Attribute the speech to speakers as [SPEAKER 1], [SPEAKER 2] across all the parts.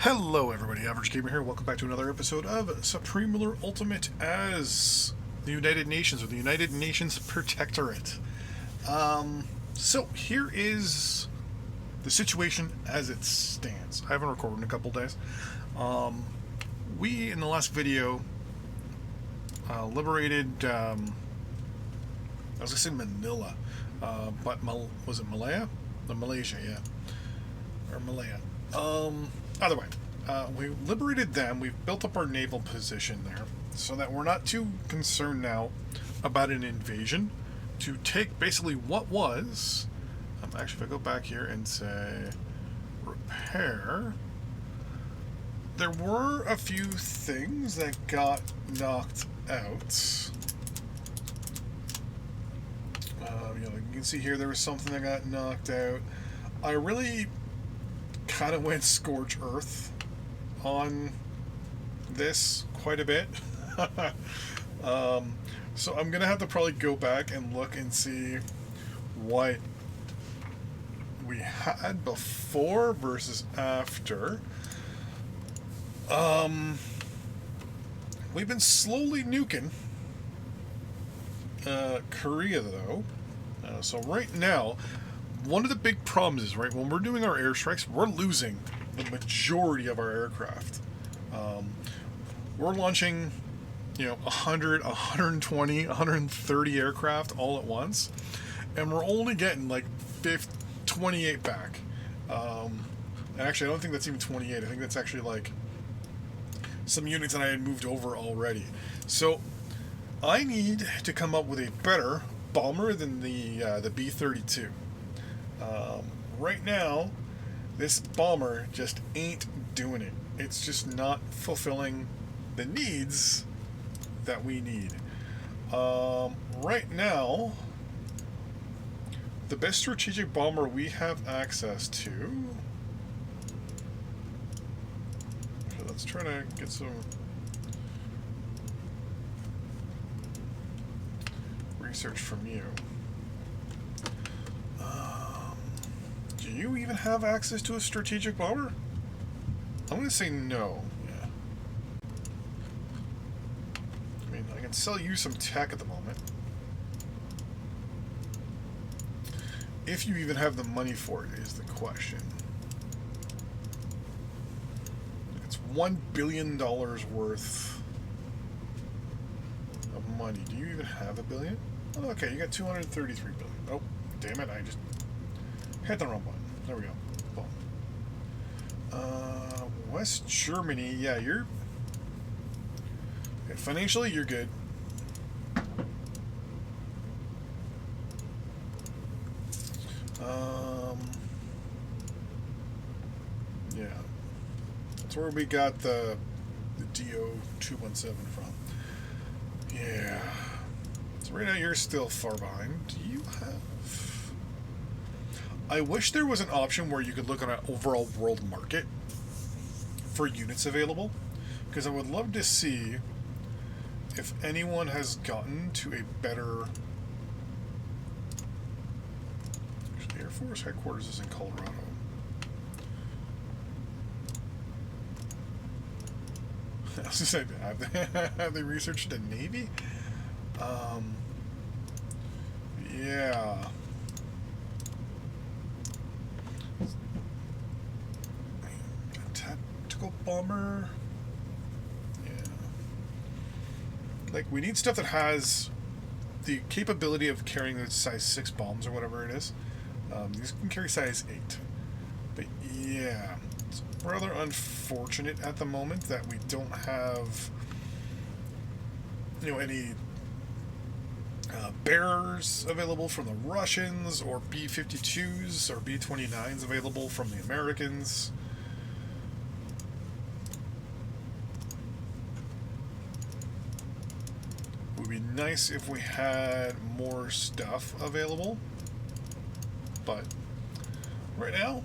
[SPEAKER 1] Hello everybody, Average Gamer here. Welcome back to another episode of Supreme Ruler Ultimate as the United Nations, or the United Nations Protectorate. So here is the situation as it stands. I haven't recorded in a couple days. We, in the last video, liberated, I was going to say Manila, but was it Malaya? No, Malaysia, yeah. Or Malaya. Either way, we liberated them. We've built up our naval position there so that we're not too concerned now about an invasion to take basically what was. Actually, if I go back here and say repair, there were a few things that got knocked out. You can see here there was something that got knocked out. I really kind of went scorch earth on this quite a bit. So I'm gonna have to probably go back and look and see what we had before versus after. We've been slowly nuking Korea though. So right now, one of the big problems is, right, when we're doing our airstrikes, we're losing the majority of our aircraft. We're launching, 100, 120, 130 aircraft all at once, and we're only getting like 28 back. And actually, I don't think that's even 28. I think that's actually like some units that I had moved over already. So I need to come up with a better bomber than the B-32. Right now, this bomber just ain't doing it. It's just not fulfilling the needs that we need. Right now, the best strategic bomber we have access to. So let's try to get some research from you. Do you even have access to a strategic bomber? I'm going to say no. Yeah. I mean, I can sell you some tech at the moment. If you even have the money for it is the question. It's $1 billion worth of money. Do you even have $1 billion? Oh, okay, you got 233 billion. Oh, damn it, I just hit the wrong button. There we go. Boom. West Germany, yeah, you're... Okay, financially, you're good. Yeah. That's where we got the DO-217 from. Yeah. So right now, you're still far behind. Do you have... I wish there was an option where you could look at an overall world market for units available, because I would love to see if anyone has gotten to a better... Actually, Air Force headquarters is in Colorado. I was just saying, have they researched the Navy? Yeah. Tactical bomber. Yeah. Like, we need stuff that has the capability of carrying the size 6 bombs or whatever it is. These can carry size 8. But yeah, it's rather unfortunate at the moment that we don't have, any bearers available from the Russians, or B-52s or B-29s available from the Americans. It would be nice if we had more stuff available, but right now,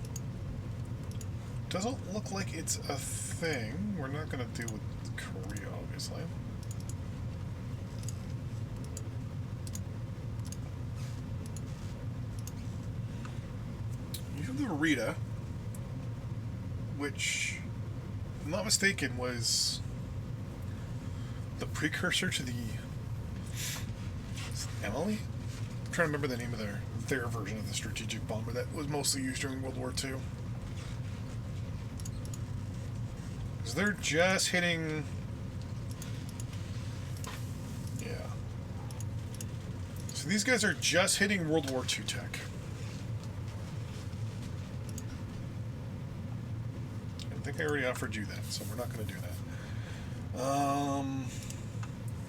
[SPEAKER 1] doesn't look like it's a thing. We're not going to deal with Korea, obviously. You have the Rita, which I'm not mistaken, was the precursor to the Emily? I'm trying to remember the name of their version of the strategic bomber that was mostly used during World War II. Because they're just hitting... Yeah. So these guys are just hitting World War II tech. I think I already offered you that, so we're not going to do that.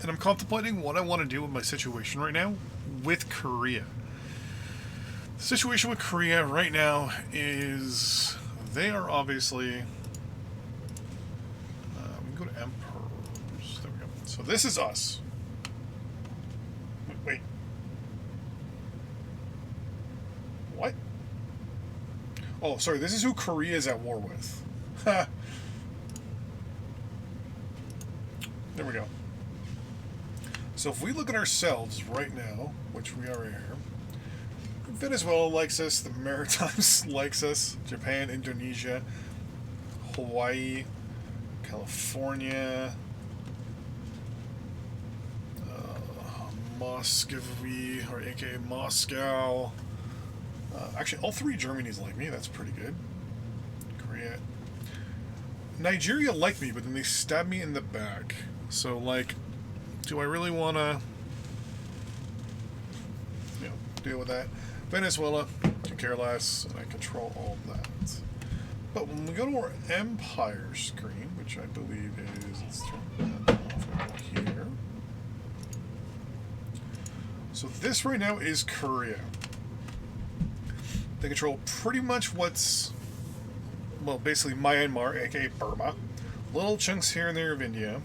[SPEAKER 1] And I'm contemplating what I want to do with my situation right now with Korea. The situation with Korea right now is they are obviously... we can go to Emperors. There we go. So this is us. Wait. What? Oh, sorry. This is who Korea is at war with. Ha. There we go. So if we look at ourselves right now, which we are here, Venezuela likes us, the Maritimes likes us, Japan, Indonesia, Hawaii, California, Muscovy, or aka Moscow. Actually, all three Germanys like me, that's pretty good. Korea. Nigeria liked me, but then they stabbed me in the back. So, like, do I really want to, deal with that? Venezuela, could care less, and I control all of that. But when we go to our Empire screen, which I believe is, let's turn that off here. So this right now is Korea. They control pretty much what's, well, basically Myanmar, aka Burma, little chunks here and there of India,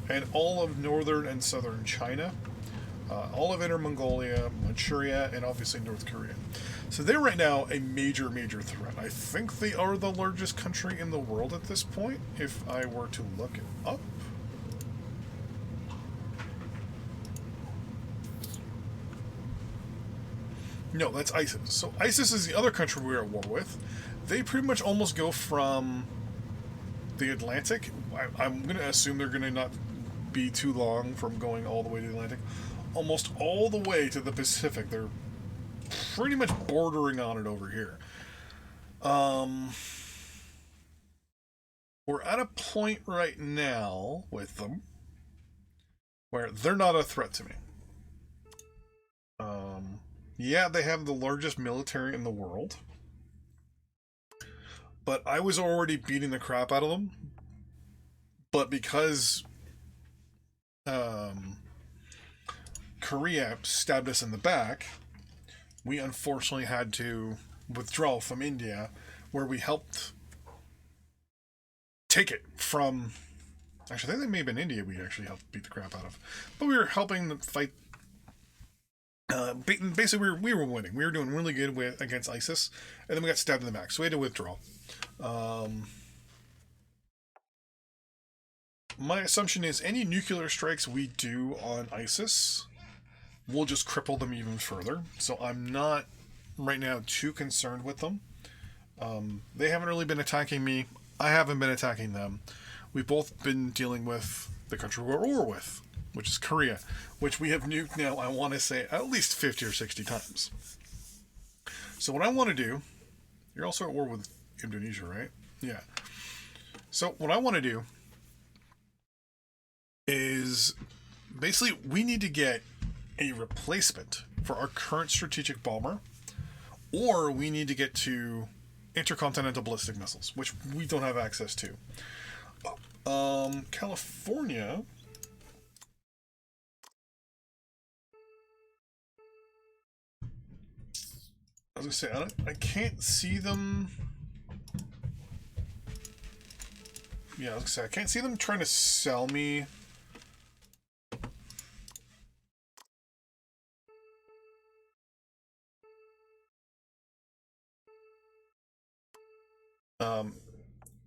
[SPEAKER 1] and all of northern and southern China, all of Inner Mongolia, Manchuria, and obviously North Korea. So they're right now a major, major threat. I think they are the largest country in the world at this point, if I were to look it up. No, that's ISIS. So ISIS is the other country we're at war with. They pretty much almost go from the Atlantic. I'm going to assume they're going to not be too long from going all the way to the Atlantic. Almost all the way to the Pacific. They're pretty much bordering on it over here. We're at a point right now with them where they're not a threat to me. Yeah, they have the largest military in the world. But I was already beating the crap out of them. But because Korea stabbed us in the back, we unfortunately had to withdraw from India, where we helped take it from... Actually, I think it may have been India we actually helped beat the crap out of. But we were helping them fight... basically, we were winning. We were doing really good against ISIS, and then we got stabbed in the back, so we had to withdraw. My assumption is any nuclear strikes we do on ISIS will just cripple them even further. So I'm not right now too concerned with them. They haven't really been attacking me. I haven't been attacking them. We've both been dealing with the country we're at war with, which is Korea, which we have nuked now, I want to say, at least 50 or 60 times. So what I want to do... You're also at war with Indonesia, right? Yeah. So what I want to do is... Basically, we need to get a replacement for our current strategic bomber, or we need to get to intercontinental ballistic missiles, which we don't have access to. California... I was gonna say, I can't see them... Yeah, I was gonna say, I can't see them trying to sell me...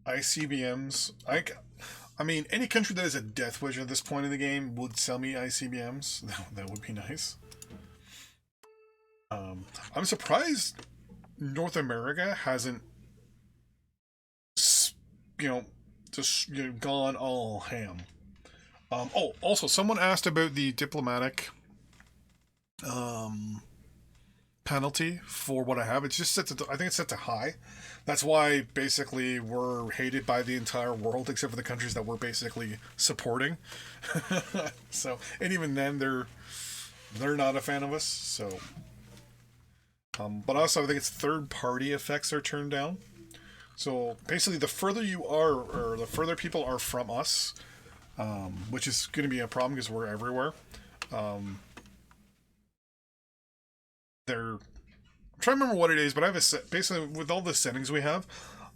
[SPEAKER 1] ICBMs. I mean, any country that is a death wish at this point in the game would sell me ICBMs. That would be nice. I'm surprised North America hasn't, just gone all ham. Oh, also, someone asked about the diplomatic penalty for what I have. It's just set to, I think it's set to high. That's why basically we're hated by the entire world except for the countries that we're basically supporting. So, and even then they're not a fan of us. So, but also I think it's third party effects are turned down. So basically, the further you are, or the further people are from us, which is going to be a problem because we're everywhere. They're I'm trying to remember what it is, but I have a set. Basically, with all the settings we have,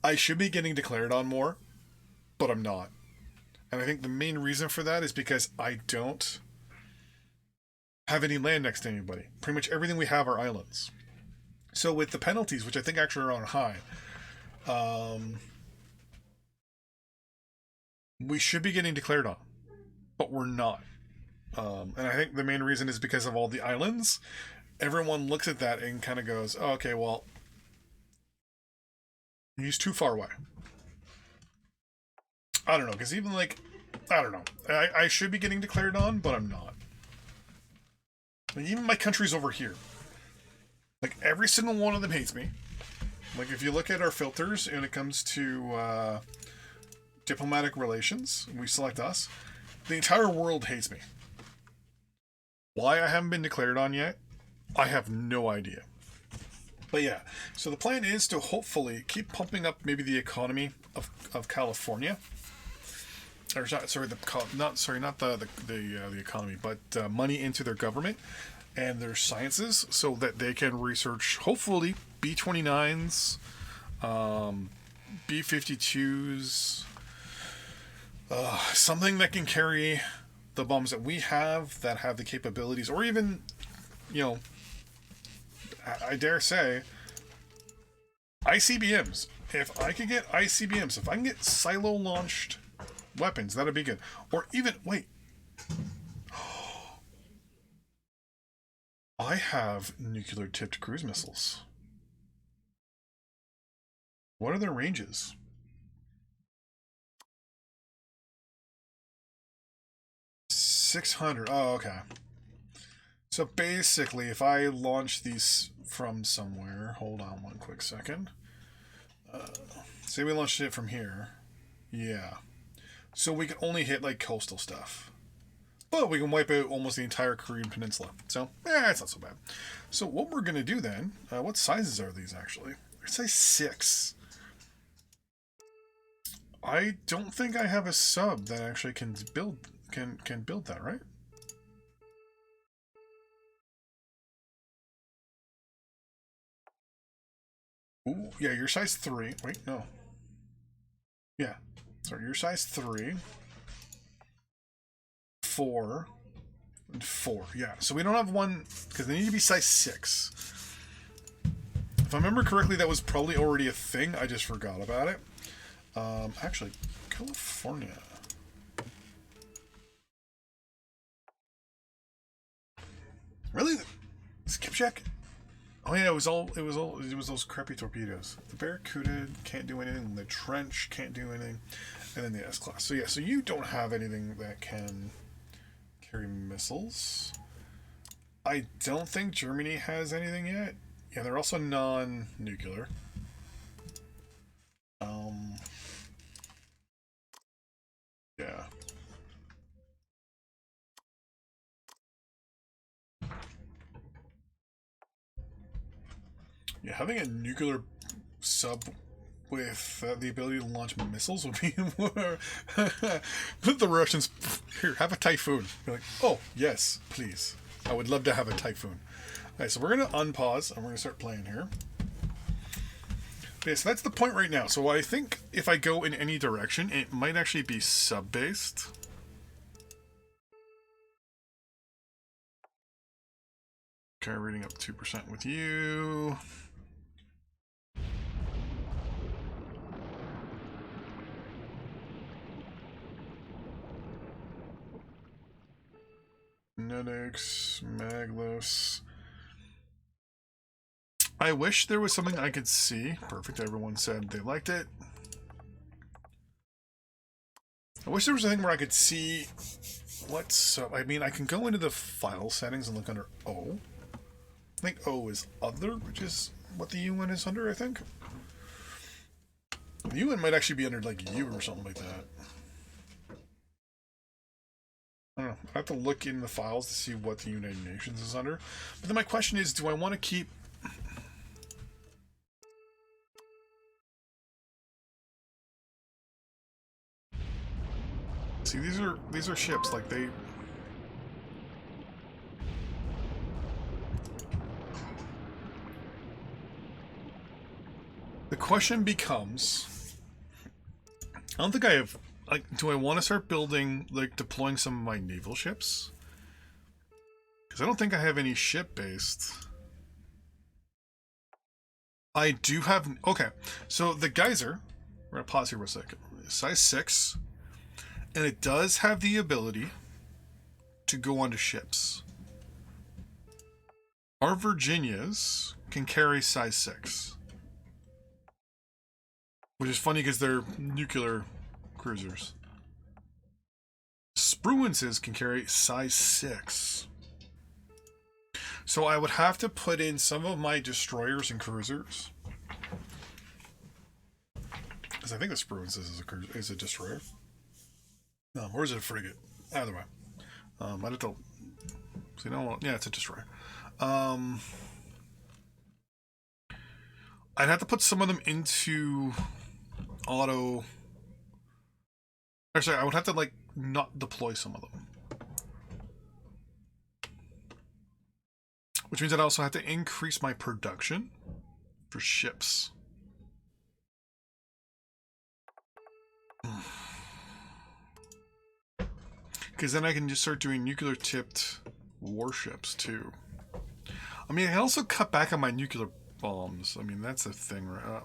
[SPEAKER 1] I should be getting declared on more, but I'm not. And I think the main reason for that is because I don't have any land next to anybody. Pretty much everything we have are islands. So with the penalties, which I think actually are on high, we should be getting declared on, but we're not. And I think the main reason is because of all the islands. Everyone looks at that and kind of goes, oh, okay, well, he's too far away. I don't know, because even like, I don't know. I should be getting declared on, but I'm not. Like, even my country's over here. Like, every single one of them hates me. Like, if you look at our filters and it comes to diplomatic relations, we select us, the entire world hates me. Why I haven't been declared on yet, I have no idea. But yeah, so the plan is to hopefully keep pumping up maybe the economy of California. Or sorry, not the economy, but money into their government and their sciences, so that they can research hopefully B-29s, B-52s, something that can carry the bombs that we have that have the capabilities, or even, you know, I dare say, ICBMs. If I could get ICBMs, if I can get silo-launched weapons, that'd be good. Or even, wait. I have nuclear-tipped cruise missiles. What are their ranges? 600. Oh, okay. So basically, if I launch these from somewhere, hold on one quick second. Say we launched it from here. Yeah. So we can only hit like coastal stuff. But we can wipe out almost the entire Korean peninsula. So, it's not so bad. So what we're going to do then, what sizes are these actually? They're size 6. I don't think I have a sub that actually can build that, right? Ooh, yeah, you're size 3. Wait, no. Yeah. Sorry, you're size 3. 4. And 4. Yeah, so we don't have one, because they need to be size 6. If I remember correctly, that was probably already a thing. I just forgot about it. Actually, California. Really? Skipjack? Oh yeah, it was those crappy torpedoes. The Barracuda can't do anything. The Trench can't do anything, and then the S-class. So yeah, so you don't have anything that can carry missiles. I don't think Germany has anything yet. Yeah, they're also non-nuclear. Yeah. Yeah, having a nuclear sub with the ability to launch missiles would be more. Put the Russians here. Have a typhoon. Be like, oh yes, please. I would love to have a typhoon. Alright, so we're gonna unpause and we're gonna start playing here. Okay, so that's the point right now. So I think if I go in any direction, it might actually be sub-based. Okay, reading up 2% with you. Genetics, Maglos. I wish there was something I could see. Perfect, everyone said they liked it. I wish there was a thing where I could see what's... I mean, I can go into the file settings and look under O. I think O is other, which is what the UN is under, I think. The UN might actually be under, like, U or something like that. I don't know. I have to look in the files to see what the United Nations is under. But then my question is, do I want to keep... See, these are ships, like they... The question becomes, I don't think I have, like, do I want to start building, like, deploying some of my naval ships? Because I don't think I have any ship-based. I do have, okay, so the Geyser, we're going to pause here for a second, size 6, and it does have the ability to go onto ships. Our Virginias can carry size 6. Which is funny because they're nuclear cruisers. Spruances can carry size 6. So I would have to put in some of my destroyers and cruisers. Because I think the Spruances is a destroyer. Or is it a frigate? Either way. I'd have to... So, you know, yeah, it's a destroyer. I'd have to put some of them into... auto. Actually, I would have to, like, not deploy some of them. Which means I'd also have to increase my production for ships. Because then I can just start doing nuclear tipped warships too. I mean, I can also cut back on my nuclear bombs. I mean, that's a thing, right?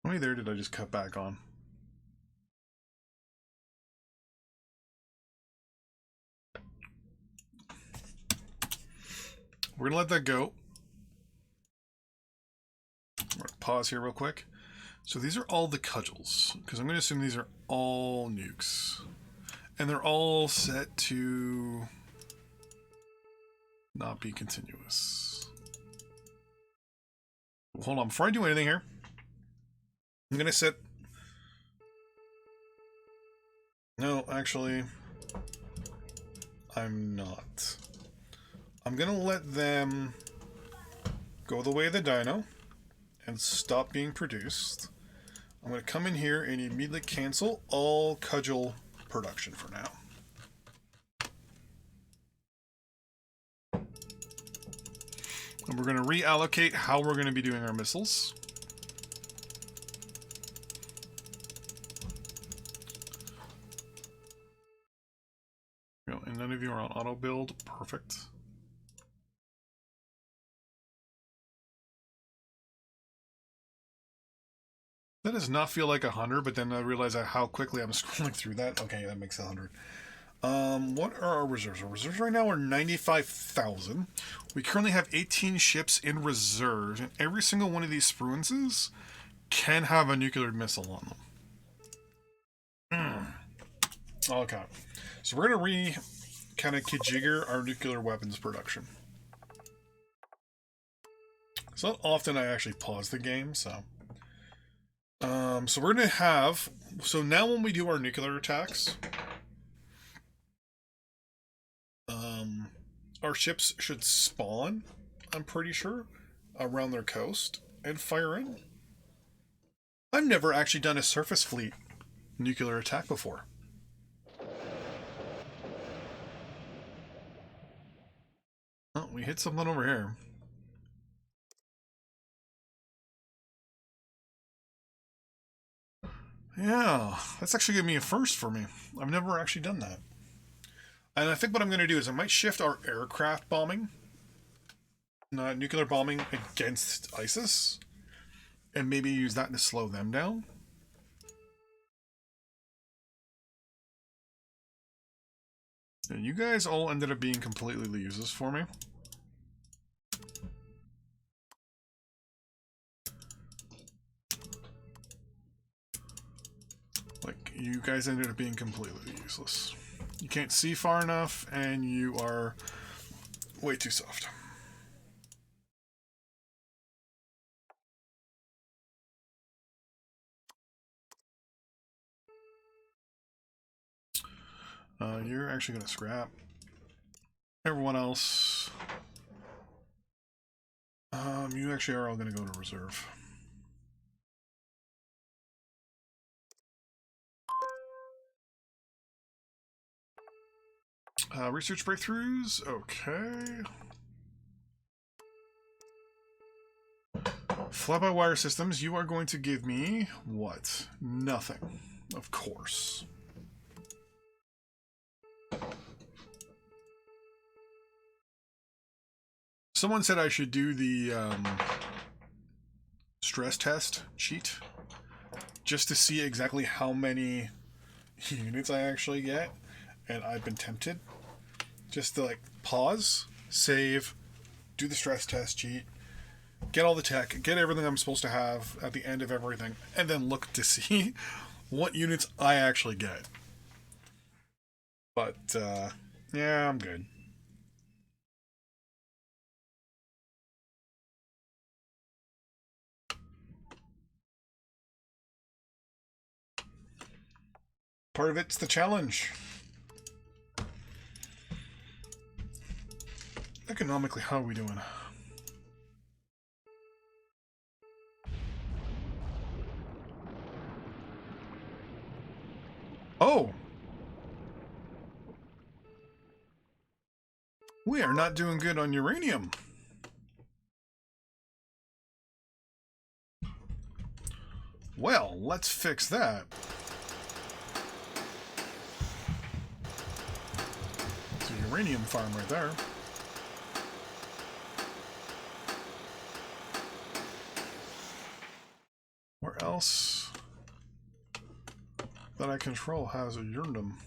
[SPEAKER 1] How many there did I just cut back on? We're gonna let that go. I'm gonna pause here real quick. So these are all the cudgels, because I'm gonna assume these are all nukes. And they're all set to not be continuous. Hold on, before I do anything here, I'm gonna set... No, actually, I'm not. I'm gonna let them go the way of the dino and stop being produced. I'm gonna come in here and immediately cancel all cudgel production for now. And we're gonna reallocate how we're gonna be doing our missiles. And none of you are on auto build. Perfect. That does not feel like 100, but then I realize how quickly I'm scrolling through that. Okay, that makes 100. What are our reserves? Our reserves right now are 95,000. We currently have 18 ships in reserve, and every single one of these Spruances can have a nuclear missile on them. Okay. So we're going to kind of kajigger our nuclear weapons production. It's not often I actually pause the game, so... so we're going to have... So now when we do our nuclear attacks... our ships should spawn, I'm pretty sure, around their coast and fire in. I've never actually done a surface fleet nuclear attack before. Oh, we hit something over here. Yeah, that's actually going to be a first for me. I've never actually done that. And I think what I'm going to do is I might shift our aircraft bombing, nuclear bombing against ISIS, and maybe use that to slow them down. And you guys all ended up being completely useless for me. Like, you guys ended up being completely useless. You can't see far enough, and you are way too soft. You're actually going to scrap. Everyone else, you actually are all going to go to reserve. Research breakthroughs, okay. Fly-by-wire systems, you are going to give me what? Nothing, of course. Someone said I should do the stress test cheat just to see exactly how many units I actually get, and I've been tempted just to like pause, save, do the stress test cheat, get all the tech, get everything I'm supposed to have at the end of everything, and then look to see what units I actually get. But yeah, I'm good. Part of it's the challenge. Economically, how are we doing? Oh! We are not doing good on uranium. Well, let's fix that. It's a uranium farm right there. Where else that I control has a uranium?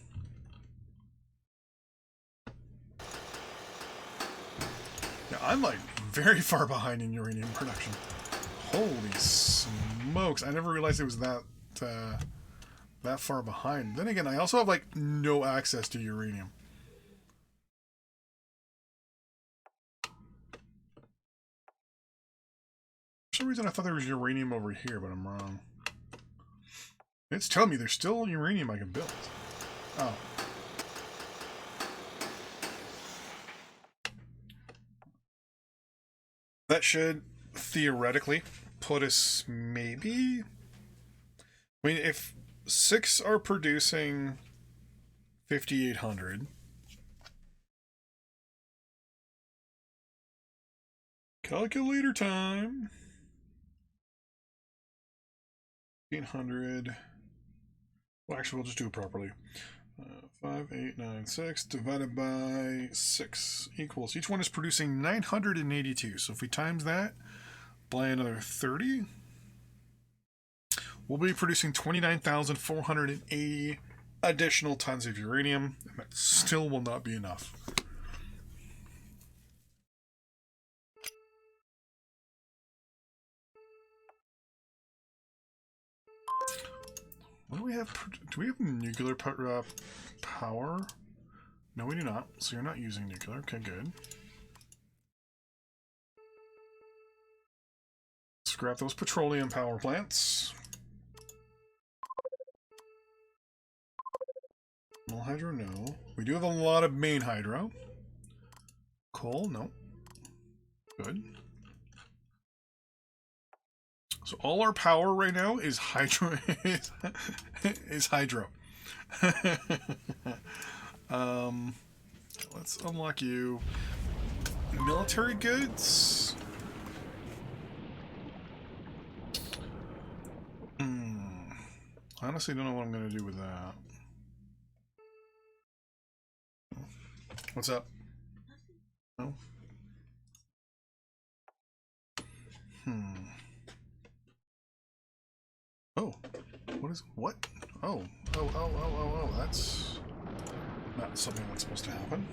[SPEAKER 1] Yeah, I'm like very far behind in uranium production. Holy smokes! I never realized it was that that far behind. Then again, I also have like no access to uranium. For some reason, I thought there was uranium over here, but I'm wrong. It's telling me there's still uranium I can build. Oh. That should theoretically put us maybe... I mean, if 6 are producing 5,800... Calculator time! 1,500... Well, actually, we'll just do it properly. 5,896 divided by 6 equals... Each one is producing 982. So if we times that by another 30... we'll be producing 29,480 additional tons of uranium, and that still will not be enough. What do we have? Do we have nuclear power? No, we do not. So you're not using nuclear. Okay, good. Scrap those petroleum power plants. Small hydro, no. We do have a lot of main hydro. Coal, no. Good. So all our power right now is hydro. is hydro. Let's unlock you. Military goods. I honestly don't know what I'm going to do with that. What's up? No? Oh. What? Oh, that's... Not something that's supposed to happen.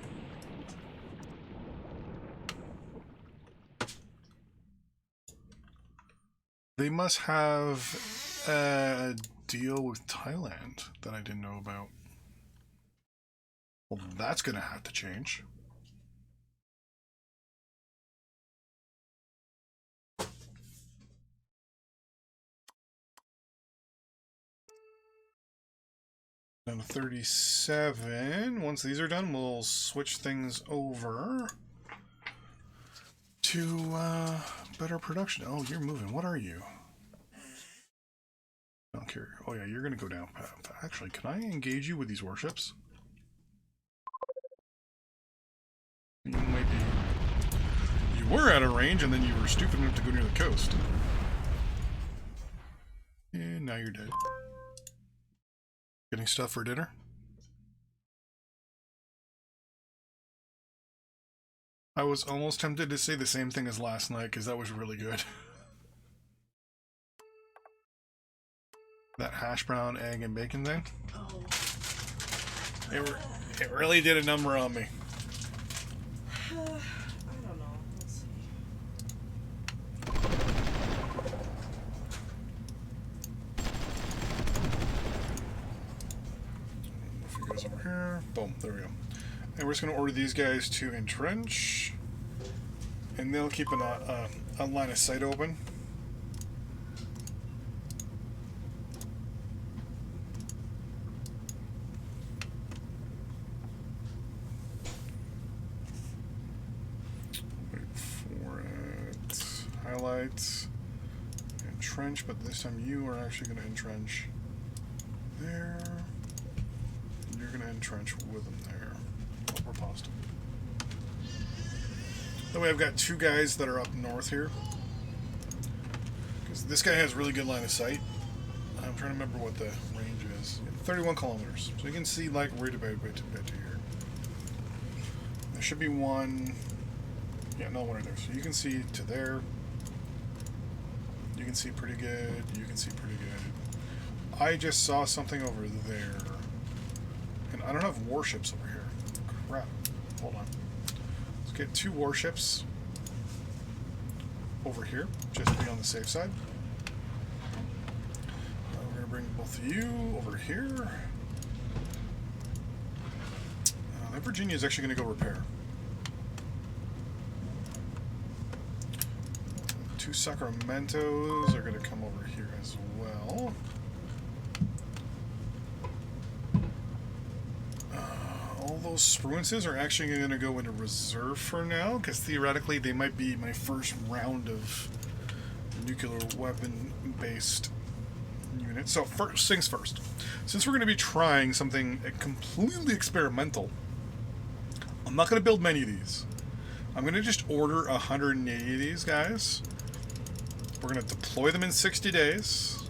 [SPEAKER 1] They must have a deal with Thailand that I didn't know about. Well, that's going to have to change. Down to 37. Once these are done, we'll switch things over to better production. Oh, you're moving. What are you? I don't care. Oh yeah, you're going to go down. Actually, can I engage you with these warships? You might be... You were out of range, and then you were stupid enough to go near the coast. And now you're dead. Getting stuff for dinner? I was almost tempted to say the same thing as last night, because that was really good. That hash brown, egg, and bacon thing?
[SPEAKER 2] Oh.
[SPEAKER 1] It really did a number on me.
[SPEAKER 2] I don't know. Let's see.
[SPEAKER 1] If he goes over here, boom, there we go. And we're just going to order these guys to entrench, and they'll keep a line of sight open. Highlights, entrench, but this time you are actually going to entrench there. And you're going to entrench with them there. Oh, we're paused. That way I've got two guys that are up north here. Because this guy has really good line of sight. I'm trying to remember what the range is. 31 kilometers. So you can see like right about to here. There should be one. Yeah, no one right there. So you can see to there. You can see pretty good. You can see pretty good. I just saw something over there. And I don't have warships over here. Crap. Hold on. Let's get two warships over here, just to be on the safe side. We're going to bring both of you over here. That Virginia is actually going to go repair. Two Sacramentos are going to come over here as well. All those Spruances are actually going to go into reserve for now, because theoretically they might be my first round of nuclear weapon-based units. So first things first. Since we're going to be trying something completely experimental, I'm not going to build many of these. I'm going to just order 180 of these guys. We're going to deploy them in 60 days.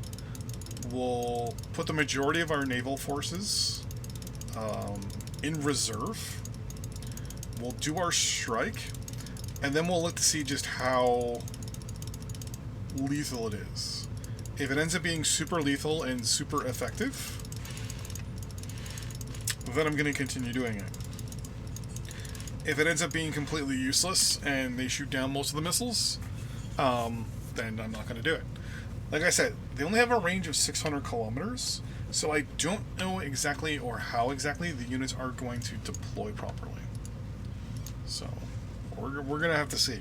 [SPEAKER 1] We'll put the majority of our naval forces in reserve. We'll do our strike, and then we'll look to see just how lethal it is. If it ends up being super lethal and super effective, then I'm going to continue doing it. If it ends up being completely useless and they shoot down most of the missiles, then I'm not going to do it. Like I said, they only have a range of 600 kilometers, so I don't know exactly or how exactly the units are going to deploy properly. So we're going to have to see.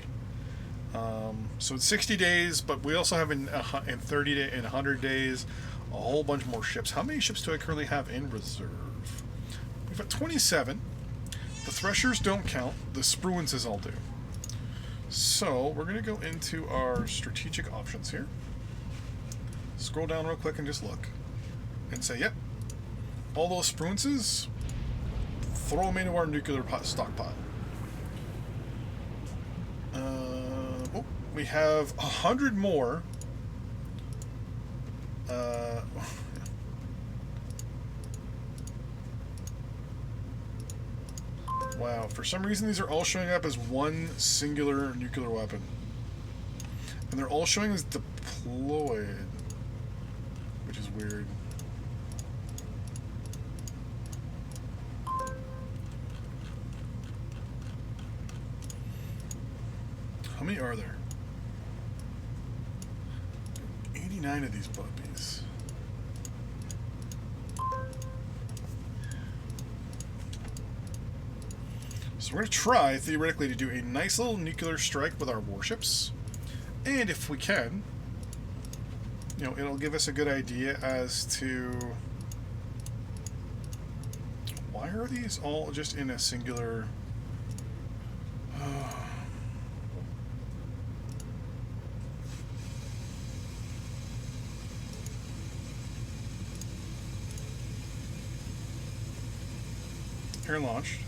[SPEAKER 1] So it's 60 days, but we also have in 30 days, in 100 days, a whole bunch more ships. How many ships do I currently have in reserve? We've got 27. The Threshers don't count. The Spruances all do. So we're going to go into our strategic options here. Scroll down real quick and just look. And say, yep, all those Spruances, throw them into our nuclear stockpile. We have 100 more. Wow, for some reason these are all showing up as one singular nuclear weapon. And they're all showing as deployed, which is weird. How many are there? 89 of these puppies. So we're going to try, theoretically, to do a nice little nuclear strike with our warships. And if we can, you know, it'll give us a good idea as to... Why are these all just in a singular... Air launched.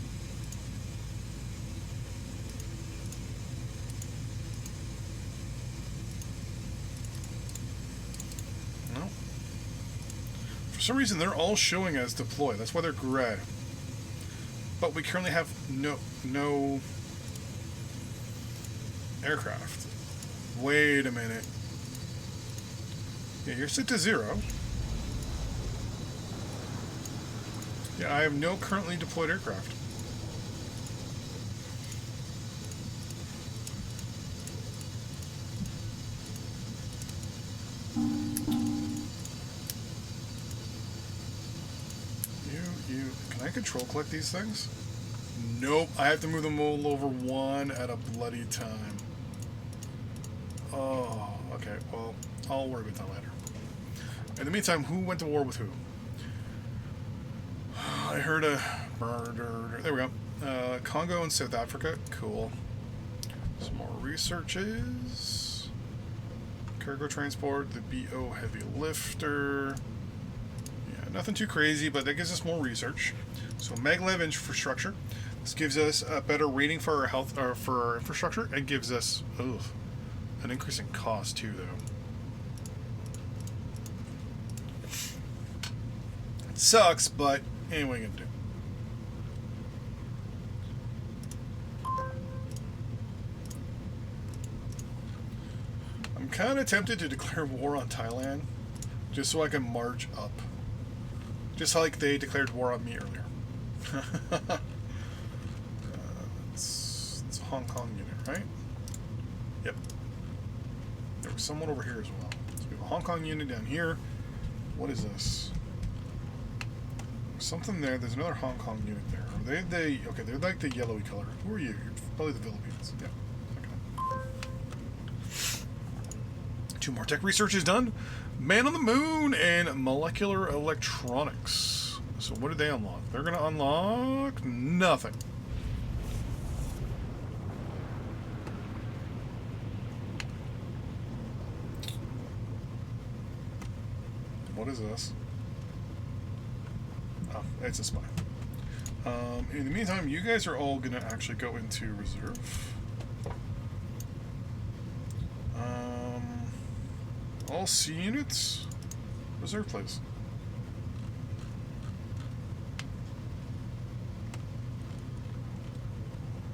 [SPEAKER 1] No. For some reason, they're all showing as deployed. That's why they're gray. But we currently have no aircraft. Wait a minute. Yeah, you're set to 0. Yeah, I have no currently deployed aircraft. Can I control collect these things? Nope, I have to move them all over one at a bloody time. Oh, okay, well, I'll worry about that later. In the meantime, who went to war with who? I heard a murder. There we go. Congo and South Africa. Cool. Some more researches. Cargo transport. The BO heavy lifter. Yeah, nothing too crazy, but that gives us more research. So maglev infrastructure. This gives us a better rating for our health, or for our infrastructure, and gives us an increase in cost too, though. It sucks, but anyway, you can do. I'm kind of tempted to declare war on Thailand, just so I can march up. Just like they declared war on me earlier. It's a Hong Kong unit, right? Yep. There was someone over here as well. So we have a Hong Kong unit down here. What is this? Something there. There's another Hong Kong unit there. Are they okay, they're like the yellowy color. Who are you? You're probably the Philippines. Yeah. Okay. 2 more tech research is done. Man on the Moon and molecular electronics. So what did they unlock? They're going to unlock nothing. What is this? Oh, it's a spy. In the meantime, you guys are all going to actually go into reserve. All C units, reserve, please.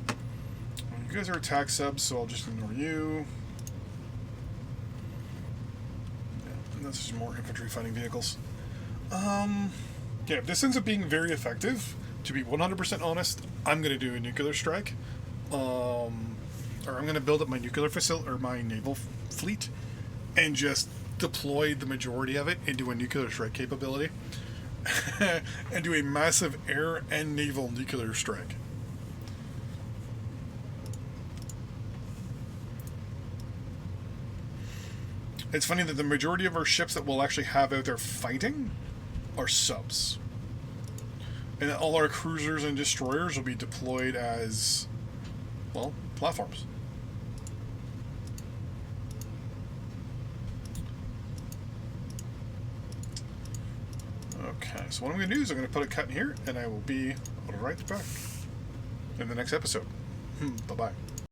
[SPEAKER 1] Well, you guys are attack subs, so I'll just ignore you. Yeah, and that's just more infantry fighting vehicles. Yeah, if this ends up being very effective, to be 100% honest, I'm going to do a nuclear strike. Or I'm going to build up my nuclear facility, or my naval fleet, and just deploy the majority of it into a nuclear strike capability. And do a massive air and naval nuclear strike. It's funny that the majority of our ships that we'll actually have out there fighting are subs. And all our cruisers and destroyers will be deployed as, well, platforms. Okay, so what I'm going to do is I'm going to put a cut in here, and I will be right back in the next episode. Bye-bye.